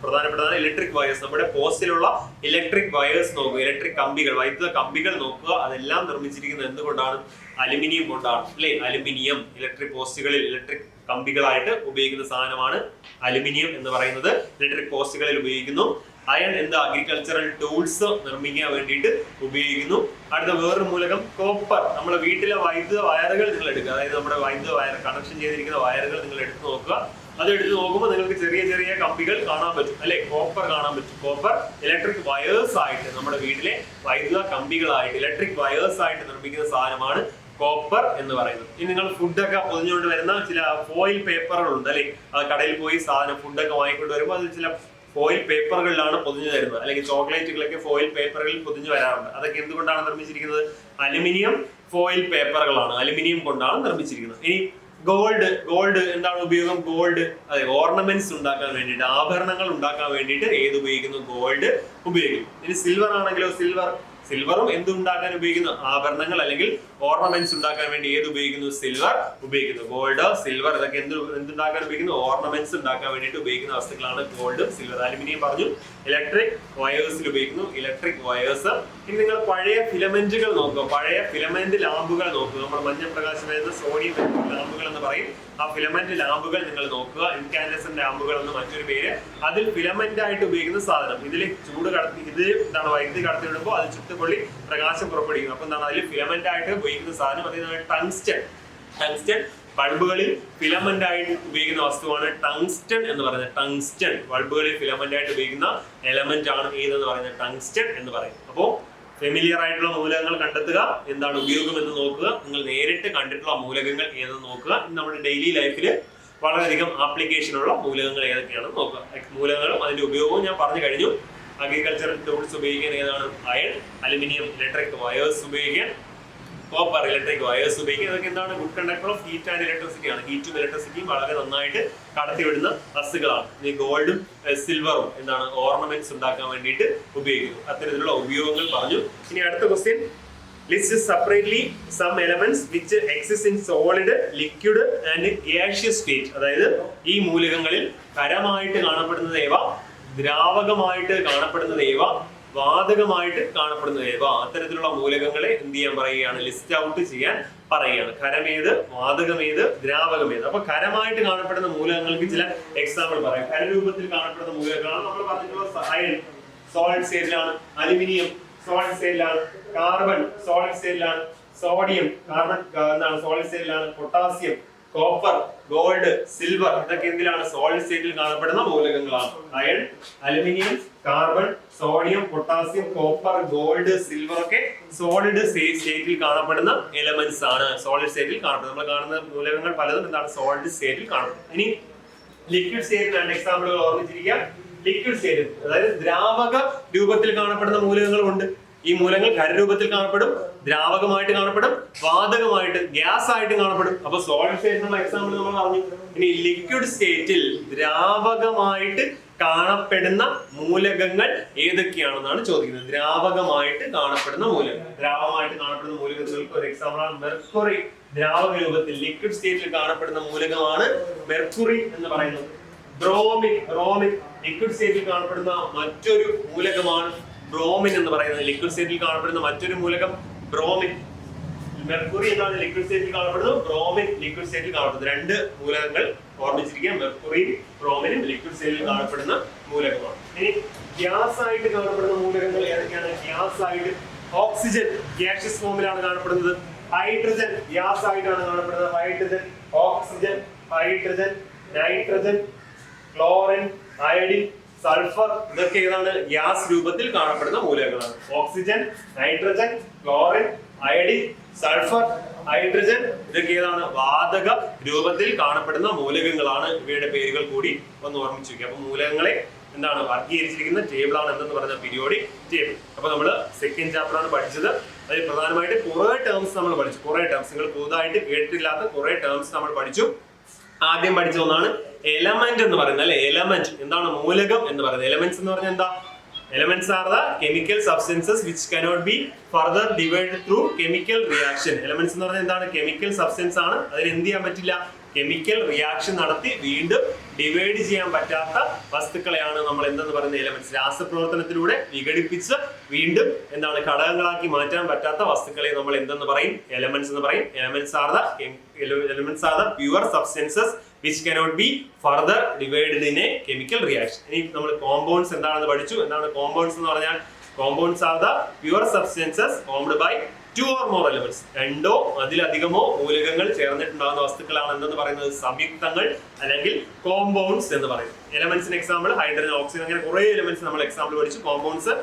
പ്രധാനപ്പെട്ട ഇലക്ട്രിക് വയേഴ്സ്, നമ്മുടെ പോസ്റ്റിലുള്ള ഇലക്ട്രിക് വയേഴ്സ് നോക്കുക, ഇലക്ട്രിക് കമ്പികൾ, വൈദ്യുത കമ്പികൾ നോക്കുക. അതെല്ലാം നിർമ്മിച്ചിരിക്കുന്നത് എന്തുകൊണ്ടാണ്? അലുമിനിയം കൊണ്ടാണ് അല്ലെ? അലുമിനിയം ഇലക്ട്രിക് പോസ്റ്റുകളിൽ ഇലക്ട്രിക് കമ്പികളായിട്ട് ഉപയോഗിക്കുന്ന സാധനമാണ് അലുമിനിയം എന്ന് പറയുന്നത്. ഇലക്ട്രിക് പോസ്റ്റുകളിൽ ഉപയോഗിക്കുന്നു. അയൺ എന്താ? അഗ്രികൾച്ചറൽ ടൂൾസ് നിർമ്മിക്കാൻ വേണ്ടിയിട്ട് ഉപയോഗിക്കുന്നു. അടുത്ത വേറൊരു മൂലകം കോപ്പർ. നമ്മുടെ വീട്ടിലെ വൈദ്യുത വയറുകൾ നിങ്ങൾ എടുക്കുക, അതായത് നമ്മുടെ വൈദ്യുത വയർ കണക്ഷൻ ചെയ്തിരിക്കുന്ന വയറുകൾ നിങ്ങൾ എടുത്ത് നോക്കുക. അത് എടുത്ത് നോക്കുമ്പോൾ നിങ്ങൾക്ക് ചെറിയ ചെറിയ കമ്പികൾ കാണാൻ പറ്റും അല്ലെ? കോപ്പർ കാണാൻ പറ്റും. കോപ്പർ ഇലക്ട്രിക് വയേഴ്സ് ആയിട്ട്, നമ്മുടെ വീട്ടിലെ വൈദ്യുത കമ്പികളായിട്ട് ഇലക്ട്രിക് വയേഴ്സ് ആയിട്ട് നിർമ്മിക്കുന്ന സാധനമാണ് കോപ്പർ എന്ന് പറയുന്നത്. ഇനി നിങ്ങൾ ഫുഡൊക്കെ പൊതിഞ്ഞുകൊണ്ട് വരുന്ന ചില ഫോയിൽ പേപ്പറുകളുണ്ട് അല്ലെ? അത് കടയിൽ പോയി സാധനം ഫുഡൊക്കെ വാങ്ങിക്കൊണ്ട് വരുമ്പോൾ അത് ചില ഫോയിൽ പേപ്പറുകളിലാണ് പൊതിഞ്ഞു തരുന്നത്. അല്ലെങ്കിൽ ചോക്ലേറ്റുകളൊക്കെ ഫോയിൽ പേപ്പറുകളിൽ പൊതിഞ്ഞു വരാറുണ്ട്. അതൊക്കെ എന്തുകൊണ്ടാണ് നിർമ്മിച്ചിരിക്കുന്നത്? അലുമിനിയം ഫോയിൽ പേപ്പറുകളാണ്, അലുമിനിയം കൊണ്ടാണ് നിർമ്മിച്ചിരിക്കുന്നത്. ഇനി ഗോൾഡ് എന്താണ് ഉപയോഗം? ഗോൾഡ് അതെ ഓർണമെന്റ്സ് ഉണ്ടാക്കാൻ വേണ്ടിയിട്ട്, ആഭരണങ്ങൾ ഉണ്ടാക്കാൻ വേണ്ടിയിട്ട് ഏത് ഉപയോഗിക്കുന്നു? ഗോൾഡ് ഉപയോഗിക്കും. ഇനി സിൽവർ ആണെങ്കിലോ, സിൽവറും എന്തുണ്ടാക്കാൻ ഉപയോഗിക്കുന്നു? ആഭരണങ്ങൾ അല്ലെങ്കിൽ ഓർണമെന്റ്സ് ഉണ്ടാക്കാൻ വേണ്ടി ഏത് ഉപയോഗിക്കുന്നു? സിൽവർ ഉപയോഗിക്കുന്നു. ഗോൾഡ്, സിൽവർ ഇതൊക്കെ എന്തുണ്ടാക്കാൻ ഉപയോഗിക്കുന്നു? ഓർണമെന്റ്സ് ഉണ്ടാക്കാൻ വേണ്ടിയിട്ട് ഉപയോഗിക്കുന്ന വസ്തുക്കളാണ് ഗോൾഡ്, സിൽവർ. അലുമിനിയം പറഞ്ഞു. ഇലക്ട്രിക് വയേഴ്സിൽ ഉപയോഗിക്കുന്നു, ഇലക്ട്രിക് വയേഴ്സ്. ഇനി നിങ്ങൾ പഴയ ഫിലമെന്റുകൾ നോക്കുക, പഴയ ഫിലമെന്റ് ലാമ്പുകൾ നോക്കുക. നമ്മുടെ മഞ്ഞ പ്രകാശം വരുന്ന സോഡിയം ലാമ്പുകൾ എന്ന് പറയും. ആ ഫിലമെന്റ് ലാമ്പുകൾ നിങ്ങൾ നോക്കുക. ഇൻകാൻഡസന്റ് ലാമ്പുകൾ എന്ന് മറ്റൊരു പേര്. അതിൽ ഫിലമെന്റ് ആയിട്ട് ഉപയോഗിക്കുന്ന സാധനം, ഇതിൽ ചൂട് കടത്തി, ഇത് എന്താണ് വൈദ്യുതി കടത്തി വിടുമ്പോൾ അത് ചുട്ടുപൊള്ളി പ്രകാശം പുറപ്പെടുവിക്കും. അപ്പൊ എന്താണ് അതിൽ ഫിലമെന്റ് ആയിട്ട് ഉപയോഗിക്കുന്ന സാധനം? അതായത് ടങ്സ്റ്റൺ ബൾബുകളിൽ ഫിലമെന്റ് ആയിട്ട് ഉപയോഗിക്കുന്ന വസ്തുവാണ് ടങ്സ്റ്റൺ എന്ന് പറയുന്നത്. ടങ്സ്റ്റൺ ബൾബുകളിൽ ഫിലമെന്റ് ആയിട്ട് ഉപയോഗിക്കുന്ന എലമെന്റ് ആണ് ഏതെന്ന് പറയുന്നത്? ടങ്സ്റ്റൺ എന്ന് പറയും. അപ്പോ ഫെമിലിയർ ആയിട്ടുള്ള മൂലകങ്ങൾ കണ്ടെത്തുക, എന്താണ് ഉപയോഗം എന്ന് നോക്കുക, നിങ്ങൾ നേരിട്ട് കണ്ടിട്ടുള്ള മൂലകങ്ങൾ ഏതെന്ന് നോക്കുക. നമ്മുടെ ഡെയിലി ലൈഫിൽ വളരെയധികം ആപ്ലിക്കേഷൻ ഉള്ള മൂലകങ്ങൾ ഏതൊക്കെയാണെന്ന് നോക്കുക. മൂലകങ്ങളും അതിന്റെ ഉപയോഗവും ഞാൻ പറഞ്ഞു കഴിഞ്ഞു. അഗ്രികൾച്ചറൽ ടൂൾസ് ഉപയോഗിക്കാൻ ഏതാണ്? അയൺ, അലുമിനിയം ഇലക്ട്രിക് വയേഴ്സ് ഉപയോഗിക്കാൻ, കോപ്പർ ഇലക്ട്രിക് വയേഴ്സ് ഉപയോഗിക്കുക. ഇതൊക്കെ എന്താണ്? Good conductor of heat and electricity ആണ്. ഹീറ്റും ഇലക്ട്രിസിറ്റിയും വളരെ നന്നായിട്ട് കടത്തിവിടുന്ന വസ്തുക്കളാണ്. ഈ ഗോൾഡും സിൽവറും എന്താണ്? ഓർണമെന്റ്സ് ഉണ്ടാക്കാൻ വേണ്ടിയിട്ട് ഉപയോഗിക്കുന്നു. അത്തരത്തിലുള്ള ഉപയോഗങ്ങൾ പറഞ്ഞു. ഇനി അടുത്ത question, list separately some elements which exist in solid, liquid and gaseous state. അതായത് ഈ മൂലകങ്ങളിൽ ഖരമായിട്ട് കാണപ്പെടുന്നത് ഏവ, ദ്രാവകമായിട്ട് കാണപ്പെടുന്നത് ഏവ, വാതകമായിട്ട് കാണപ്പെടുന്നത് ഏവ. അത്തരത്തിലുള്ള മൂലകങ്ങളെ എന്ത് ചെയ്യാൻ പറയുകയാണ്? ലിസ്റ്റ് ഔട്ട് ചെയ്യാൻ പറയുകയാണ്. ഖരമേത്, വാതകമേത്, ദ്രാവകമേത്. അപ്പൊ ഖരമായിട്ട് കാണപ്പെടുന്ന മൂലകങ്ങൾക്ക് ചില എക്സാമ്പിൾ പറയാം. ഖരരൂപത്തിൽ കാണപ്പെടുന്ന മൂലകങ്ങളാണ് നമ്മൾ പറഞ്ഞിട്ടുള്ള അയൺ സോളിഡ് സ്റ്റേറ്റിലാണ്, അലുമിനിയം സോളിഡ് സ്റ്റേറ്റിലാണ്, കാർബൺ സോളിഡ് സ്റ്റേറ്റിലാണ്, സോഡിയം കാർബൺ എന്താണ് സോളിഡ് സ്റ്റേറ്റിലാണ്, പൊട്ടാസ്യം, കോപ്പർ, ഗോൾഡ്, സിൽവർ ഇതൊക്കെ എന്തിലാണ്? സോളിഡ് സ്റ്റേറ്റിൽ കാണപ്പെടുന്ന മൂലകങ്ങളാണ്. Iron, aluminium, carbon, sodium, potassium, copper, gold, silver ഒക്കെ സോളിഡ് സ്റ്റേറ്റിൽ കാണപ്പെടുന്ന എലമെന്റ്സ് ആണ്. സോളിഡ് സ്റ്റേറ്റിൽ കാണപ്പെടുന്നത് നമ്മൾ കാണുന്ന മൂലകങ്ങൾ പലതും എന്താണ്? സോളിഡ് സ്റ്റേറ്റിൽ കാണപ്പെടുന്നത്. ഇനി ലിക്വിഡ് സ്റ്റേറ്റിൽ രണ്ട് എക്സാമ്പിളുകൾ ഓർമ്മിച്ചിരിക്കുക. ലിക്വിഡ് സ്റ്റേറ്റിൽ അതായത് ദ്രാവക രൂപത്തിൽ കാണപ്പെടുന്ന മൂലകങ്ങളുണ്ട്. ഈ മൂലകങ്ങൾ ഖരരൂപത്തിൽ കാണപ്പെടും, ദ്രാവകമായിട്ട് കാണപ്പെടും, വാതകമായിട്ട് ഗ്യാസ് ആയിട്ട് കാണപ്പെടും. അപ്പൊ സോളിഡ് സ്റ്റേറ്റിനുള്ള എക്സാമ്പിൾ നമ്മൾ പറഞ്ഞു. ഇനി ലിക്വിഡ് സ്റ്റേറ്റിൽ ദ്രാവകമായിട്ട് കാണപ്പെടുന്ന മൂലകങ്ങൾ ഏതൊക്കെയാണെന്നാണ് ചോദിക്കുന്നത്. ദ്രാവകമായിട്ട് കാണപ്പെടുന്ന മൂലകങ്ങൾ, ദ്രാവകമായിട്ട് കാണപ്പെടുന്ന മൂലകങ്ങൾക്ക് ഒരു എക്സാമ്പിളാണ് മെർക്കുറി. ദ്രാവക രൂപത്തിൽ ലിക്വിഡ് സ്റ്റേറ്റിൽ കാണപ്പെടുന്ന മൂലകമാണ് മെർക്കുറി എന്ന് പറയുന്നത്. ബ്രോമിൻ ലിക്വിഡ് സ്റ്റേറ്റിൽ കാണപ്പെടുന്ന മറ്റൊരു മൂലകമാണ് ബ്രോമിൻ എന്ന് പറയുന്നത്. ലിക്വിഡ് സ്റ്റേറ്റിൽ കാണപ്പെടുന്ന മറ്റൊരു മൂലകം ബ്രോമിൻ. മെർക്കുറി എന്താണ് ലിക്വിഡ് സ്റ്റേറ്റിൽ കാണപ്പെടുന്നു, ബ്രോമിൻ ലിക്വിഡ് സ്റ്റേറ്റിൽ കാണപ്പെടുന്നു. രണ്ട് മൂലകങ്ങൾ ഓർമ്മിച്ചിരിക്കുക, മെർക്കുറിയും ബ്രോമിനും ലിക്വിഡ് സ്റ്റേറ്റിൽ കാണപ്പെടുന്ന മൂലകമാണ്. ഇനി ഗ്യാസ് ആയിട്ട് കാണപ്പെടുന്ന മൂലകങ്ങൾ ഏതൊക്കെയാണ്? ഗ്യാസ് ആയിട്ട് ഓക്സിജൻ ഗ്യാഷ്യസ് ഫോമിലാണ് കാണപ്പെടുന്നത്. ഹൈഡ്രജൻ ഗ്യാസ് ആയിട്ടാണ് കാണപ്പെടുന്നത്. Hydrogen, oxygen, hydrogen, nitrogen, chlorine, iodine, sulphur ഇതൊക്കെ ഏതാണ്? ഗ്യാസ് രൂപത്തിൽ കാണപ്പെടുന്ന മൂലകങ്ങളാണ്. Oxygen, nitrogen, chlorine, iodine, sulphur, hydrogen ഇതൊക്കെ ഏതാണ്? വാതക രൂപത്തിൽ കാണപ്പെടുന്ന മൂലകങ്ങളാണ്. ഇവയുടെ പേരുകൾ കൂടി ഒന്ന് ഓർമ്മിച്ചു വെക്കുക. അപ്പൊ മൂലകങ്ങളെ എന്താണ് വർഗീകരിച്ചിരിക്കുന്ന ടേബിൾ ആണ് എന്തെന്ന് പറഞ്ഞ പീരിയോഡിക് ടേബിൾ. അപ്പൊ നമ്മള് സെക്കൻഡ് ചാപ്റ്റർ ആണ് പഠിച്ചത്. അതിൽ പ്രധാനമായിട്ട് കുറെ ടേംസ് നമ്മൾ പഠിച്ചു. കുറെ ടേംസ് നിങ്ങൾ പുതുതായിട്ട് കേട്ടിട്ടില്ലാത്ത കുറെ ടേംസ് നമ്മൾ പഠിച്ചു. ആദ്യം പഠിച്ച ഒന്നാണ് എലമെന്റ് എന്ന് പറയുന്നത് അല്ലെ. എലമെന്റ് എന്താണ്? മൂലകം എന്ന് പറയുന്നത്. എലമെന്റ്സ് എന്ന് പറഞ്ഞാൽ എന്താ? Elements are the chemical substances which cannot be further divided through chemical reaction. Elements എന്ന് പറഞ്ഞാൽ എന്താണ്? കെമിക്കൽ സബ്സ്റ്റൻസ് ആണ്. അതിന് എന്ത് ചെയ്യാൻ പറ്റില്ല? കെമിക്കൽ റിയാക്ഷൻ നടത്തി വീണ്ടും ഡിവൈഡ് ചെയ്യാൻ പറ്റാത്ത വസ്തുക്കളെയാണ് നമ്മൾ എന്തെന്ന് പറയുന്നത്? എലമെന്റ്സ്. രാസപ്രവർത്തനത്തിലൂടെ വിഘടിപ്പിച്ച് വീണ്ടും എന്താണ് ഘടകങ്ങളാക്കി മാറ്റാൻ പറ്റാത്ത വസ്തുക്കളെ നമ്മൾ എന്തെന്ന് പറയും? എലമെന്റ്സ് എന്ന് പറയും. Elements are the pure substances which cannot be further divided in a chemical reaction. ഇനി നമ്മൾ കോമ്പൗണ്ട്സ് എന്താണെന്ന് പഠിച്ചു. എന്താണ് കോമ്പൗണ്ട്സ് എന്ന് പറഞ്ഞാൽ? Compounds are the pure substances formed by 2 or more elements. രണ്ടോ അതിലധികമോ മൂലകങ്ങൾ ചേർന്നിട്ടുണ്ടാകുന്ന വസ്തുക്കളാണ് എന്തെന്ന് പറയുന്നത്? സംയുക്തങ്ങൾ അല്ലെങ്കിൽ കോമ്പൗണ്ട്സ് എന്ന് പറയും. എലമെന്റ്സിന് എക്സാമ്പിൾ ഹൈഡ്രജൻ, ഓക്സിജൻ, അങ്ങനെ കുറെ എലമെന്റ്സ് നമ്മൾ എക്സാമ്പിൾ പഠിച്ചു. കോമ്പൗണ്ട്സ്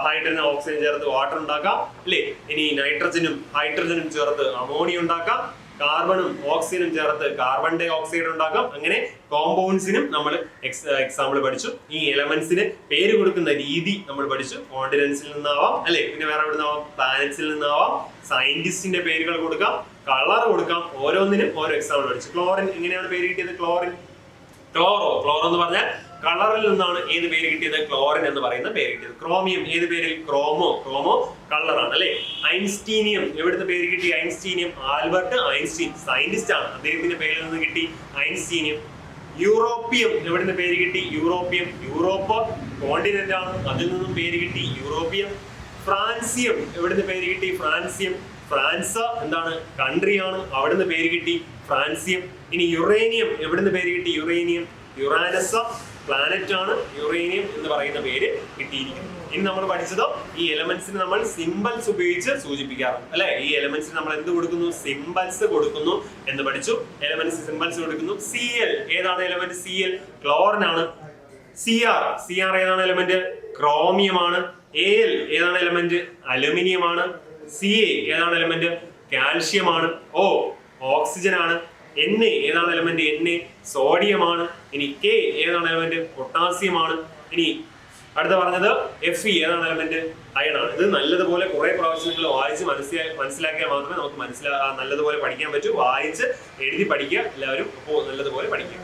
ഹൈഡ്രജൻ ഓക്സിജൻ ചേർത്ത് വാട്ടർ ഉണ്ടാക്കാം അല്ലേ. ഇനി നൈട്രജനും ഹൈഡ്രജനും ചേർത്ത് അമോണിയ ഉണ്ടാക്കാം. കാർബണും ഓക്സിജനും ചേർത്ത് കാർബൺ ഡൈ ഓക്സൈഡ് ഉണ്ടാക്കാം. അങ്ങനെ കോമ്പൗണ്ട്സിനും നമ്മൾ എക്സാമ്പിൾ പഠിച്ചു. ഈ എലമെന്റ്സിന് പേര് കൊടുക്കുന്ന രീതി നമ്മൾ പഠിച്ചു. കോണ്ടിനെന്റ്സിൽ നിന്നാവാം അല്ലെ, പിന്നെ വേറെ എവിടെ നിന്നാവാം? പ്ലാനറ്റ്സിൽ നിന്നാവാം. സയന്റിസ്റ്റിന്റെ പേരുകൾ കൊടുക്കാം, കളർ കൊടുക്കാം. ഓരോന്നിനും ഓരോ എക്സാമ്പിൾ പഠിച്ചു. ക്ലോറിൻ എങ്ങനെയാണ് പേര് കിട്ടിയത്? ക്ലോറിൻ, ക്ലോറോ എന്ന് പറഞ്ഞാൽ കളറിൽ നിന്നാണ് ഏത് പേര് കിട്ടിയത്? ക്ലോറിൻ എന്ന് പറയുന്ന പേര് കിട്ടിയത്. ക്രോമിയം ഏത് പേരിൽ? ക്രോമോ കളറാണ് അല്ലെ. ഐൻസ്റ്റീനിയം എവിടുത്തെ പേര് കിട്ടി? ഐൻസ്റ്റീനിയം ആൽബർട്ട് ഐൻസ്റ്റീൻ സയന്റിസ്റ്റ് ആണ്, അദ്ദേഹത്തിന്റെ പേരിൽ നിന്ന് കിട്ടി ഐൻസ്റ്റീനിയം. യൂറോപ്പിയം എവിടുന്ന് പേര് കിട്ടി? യൂറോപ്പ് കോണ്ടിനെന്റ് ആണ്, അതിൽ നിന്നും പേര് കിട്ടി യൂറോപ്പിയം. ഫ്രാൻസിയം എവിടുന്ന് പേര് കിട്ടി? ഫ്രാൻസ് എന്താണ്? കൺട്രിയാണ്, അവിടുന്ന് പേര് കിട്ടി ഫ്രാൻസിയം. ഇനി യുറേനിയം എവിടുന്ന് പേര് കിട്ടി? യുറാനസ് പ്ലാനറ്റ് ആണ്, യുറേനിയം എന്ന് പറയുന്ന പേര് കിട്ടിയിരിക്കുന്നു. ഇനി നമ്മൾ പഠിച്ചത് ഈ എലമെന്റ്സിന് നമ്മൾ സിംബൽസ് ഉപയോഗിച്ച് സൂചിപ്പിക്കാറുണ്ട് അല്ലെ. ഈ എലമെന്റ്സിന് നമ്മൾ എന്ത് കൊടുക്കുന്നു? സിംബൽസ് കൊടുക്കുന്നു എന്ന് പഠിച്ചു. എലമെന്റ്സ് സിംബൽസ് കൊടുക്കുന്നു. Cl ഏതാണ് എലമെന്റ്? Cl ക്ലോറിൻ ആണ്. Cr ഏതാണ് എലമെന്റ്? ക്രോമിയം ആണ്. Al ഏതാണ് എലമെന്റ്? അലുമിനിയം ആണ്. Ca ഏതാണ് എലമെന്റ്? കാൽഷ്യം ആണ്. O ഓക്സിജൻ ആണ്. Na ഏതാണ് എലമെന്റ്? Na സോഡിയം ആണ്. ഇനി K ഏതാണ് എലമെന്റ്? പൊട്ടാസ്യം ആണ്. ഇനി അടുത്ത പറഞ്ഞത് Fe ഏതാണ് എലമെന്റ്? അയൺ ആണ്. ഇത് നല്ലതുപോലെ കുറെ പ്രാവശ്യം നിങ്ങൾ വായിച്ച് മനസ്സിലാക്കിയാൽ മാത്രമേ നമുക്ക് നല്ലതുപോലെ പഠിക്കാൻ പറ്റൂ. വായിച്ച് എഴുതി പഠിക്കുക എല്ലാവരും. നല്ലതുപോലെ പഠിക്കുക.